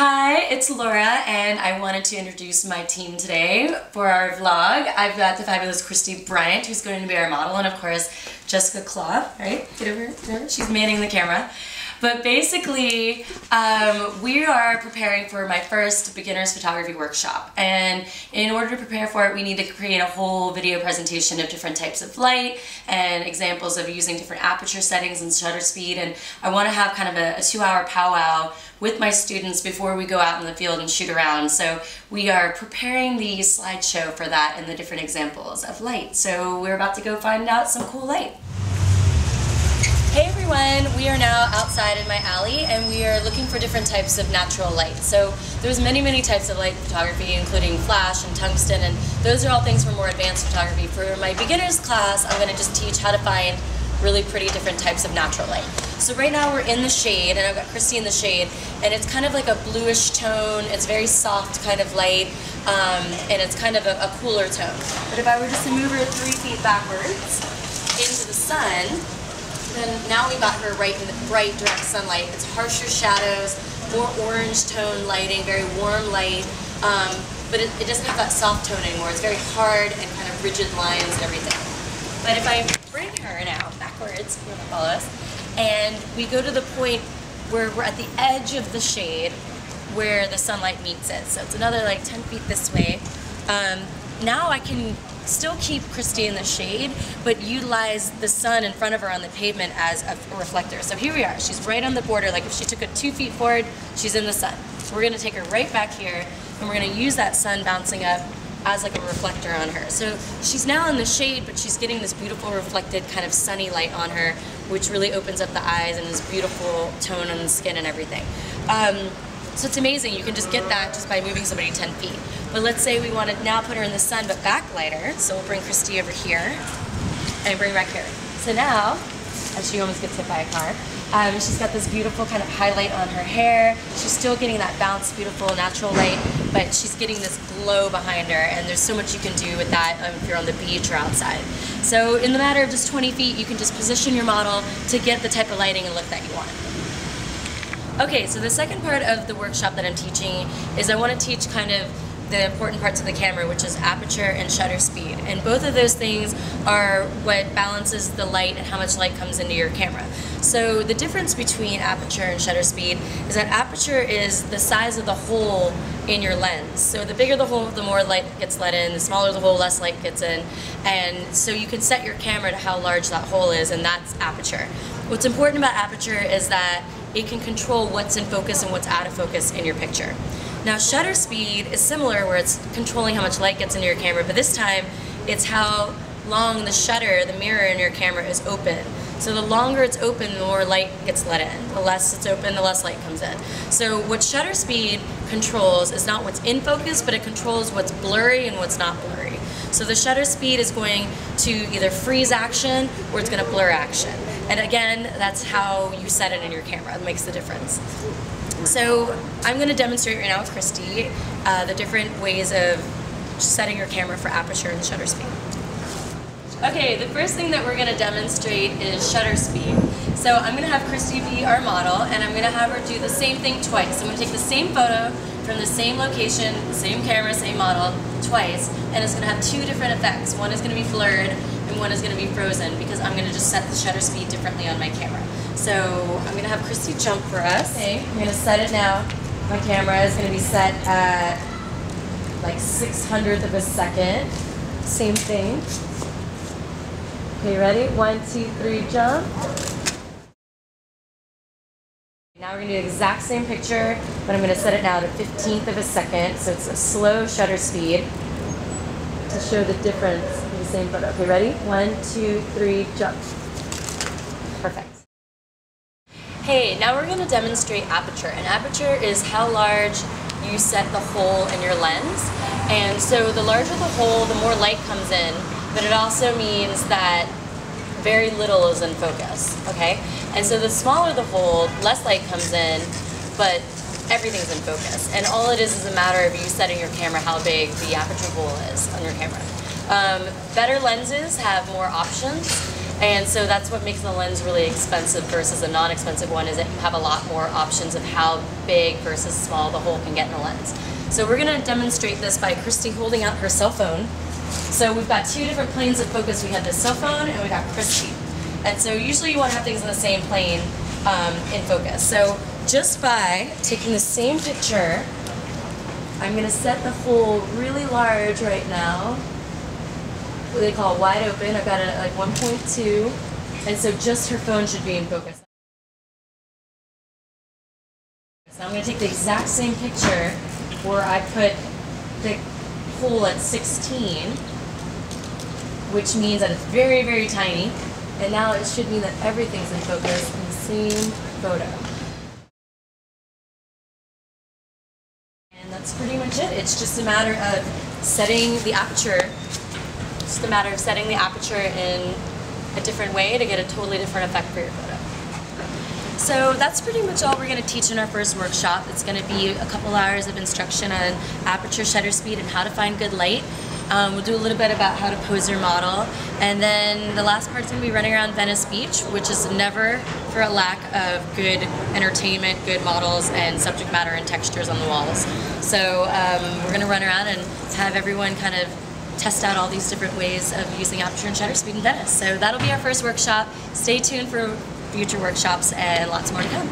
Hi, it's Laura, and I wanted to introduce my team today for our vlog. I've got the fabulous Christy Bryant, who's going to be our model, and of course, Jessica Claw, right? Get over here. She's manning the camera. But basically, we are preparing for my first beginner's photography workshop. And in order to prepare for it, we need to create a whole video presentation of different types of light and examples of using different aperture settings and shutter speed. And I want to have kind of a 2-hour powwow with my students before we go out in the field and shoot around. So we are preparing the slideshow for that and the different examples of light. So we're about to go find out some cool light. Hey everyone, we are now outside in my alley and we are looking for different types of natural light. So there's many types of light photography, including flash and tungsten, and those are all things for more advanced photography. For my beginners class, I'm going to just teach how to find really pretty different types of natural light. So right now we're in the shade, and I've got Christy in the shade, and it's kind of like a bluish tone. It's very soft kind of light, and it's kind of a cooler tone. But if I were just to move her 3 feet backwards into the sun, then now we got her right in the bright, direct sunlight. It's harsher shadows, more orange tone lighting, very warm light, but it doesn't have that soft tone anymore. It's very hard and kind of rigid lines and everything. But if I bring her now backwards, you're gonna follow us, and we go to the point where we're at the edge of the shade where the sunlight meets it. So it's another like 10 feet this way. Now I can still keep Christy in the shade, but utilize the sun in front of her on the pavement as a reflector. So here we are, she's right on the border. Like if she took it 2 feet forward, she's in the sun. So we're gonna take her right back here, and we're gonna use that sun bouncing up as like a reflector on her. So she's now in the shade, but she's getting this beautiful reflected kind of sunny light on her, which really opens up the eyes and this beautiful tone on the skin and everything. So it's amazing, you can just get that just by moving somebody 10 feet. But let's say we want to now put her in the sun but backlight her, so we'll bring Christy over here and bring her back here. So now, as she almost gets hit by a car, she's got this beautiful kind of highlight on her hair. She's still getting that bounce, beautiful natural light, but she's getting this glow behind her, and there's so much you can do with that if you're on the beach or outside. So in the matter of just 20 feet, you can just position your model to get the type of lighting and look that you want. Okay, so the second part of the workshop that I'm teaching is I want to teach kind of the important parts of the camera, which is aperture and shutter speed. And both of those things are what balances the light and how much light comes into your camera. So the difference between aperture and shutter speed is that aperture is the size of the hole in your lens. So the bigger the hole, the more light gets let in. The smaller the hole, less light gets in. And so you can set your camera to how large that hole is, and that's aperture. What's important about aperture is that it can control what's in focus and what's out of focus in your picture. Now shutter speed is similar, where it's controlling how much light gets into your camera, but this time it's how long the shutter, the mirror in your camera, is open. So the longer it's open, the more light gets let in. The less it's open, the less light comes in. So what shutter speed controls is not what's in focus, but it controls what's blurry and what's not blurry. So the shutter speed is going to either freeze action or it's going to blur action. And again, that's how you set it in your camera. It makes the difference. So I'm going to demonstrate right now with Christy the different ways of setting your camera for aperture and shutter speed. Okay, the first thing that we're going to demonstrate is shutter speed. So I'm going to have Christy be our model, and I'm going to have her do the same thing twice. I'm going to take the same photo from the same location, same camera, same model, twice, and it's going to have 2 different effects. One is going to be blurred, and one is going to be frozen, because I'm going to just set the shutter speed differently on my camera. So I'm going to have Christy jump for us. Okay, I'm going to set it now. My camera is going to be set at like 600th of a second. Same thing. Okay, ready? 1, 2, 3, jump. Now we're going to do the exact same picture, but I'm going to set it now to 15th of a second, so it's a slow shutter speed to show the difference in the same photo. Okay, ready? 1, 2, 3, jump. Perfect. Hey, now we're going to demonstrate aperture, and aperture is how large you set the hole in your lens. And so the larger the hole, the more light comes in, but it also means that very little is in focus, okay? And so the smaller the hole, less light comes in, but everything's in focus. And all it is a matter of you setting your camera how big the aperture hole is on your camera. Better lenses have more options, And so that's what makes the lens really expensive versus a non-expensive one, is that you have a lot more options of how big versus small the hole can get in the lens. So we're going to demonstrate this by Christy holding out her cell phone. So we've got two different planes of focus. We have the cell phone and we got Christy. And so usually you want to have things in the same plane in focus. So just by taking the same picture, I'm going to set the hole really large right now. What they call wide open. I've got it at like 1.2, and so just her phone should be in focus. So I'm going to take the exact same picture where I put the hole at 16, which means that it's very, very tiny, and now it should mean that everything's in focus in the same photo. And that's pretty much it. It's just a matter of setting the aperture. Just a matter of setting the aperture in a different way to get a totally different effect for your photo. So that's pretty much all we're going to teach in our first workshop. It's going to be a couple hours of instruction on aperture, shutter speed, and how to find good light. We'll do a little bit about how to pose your model, and then the last part's going to be running around Venice Beach, which is never for a lack of good entertainment, good models, and subject matter and textures on the walls. So we're going to run around and have everyone kind of test out all these different ways of using aperture and shutter speed in Venice. So that'll be our first workshop. Stay tuned for future workshops and lots more to come.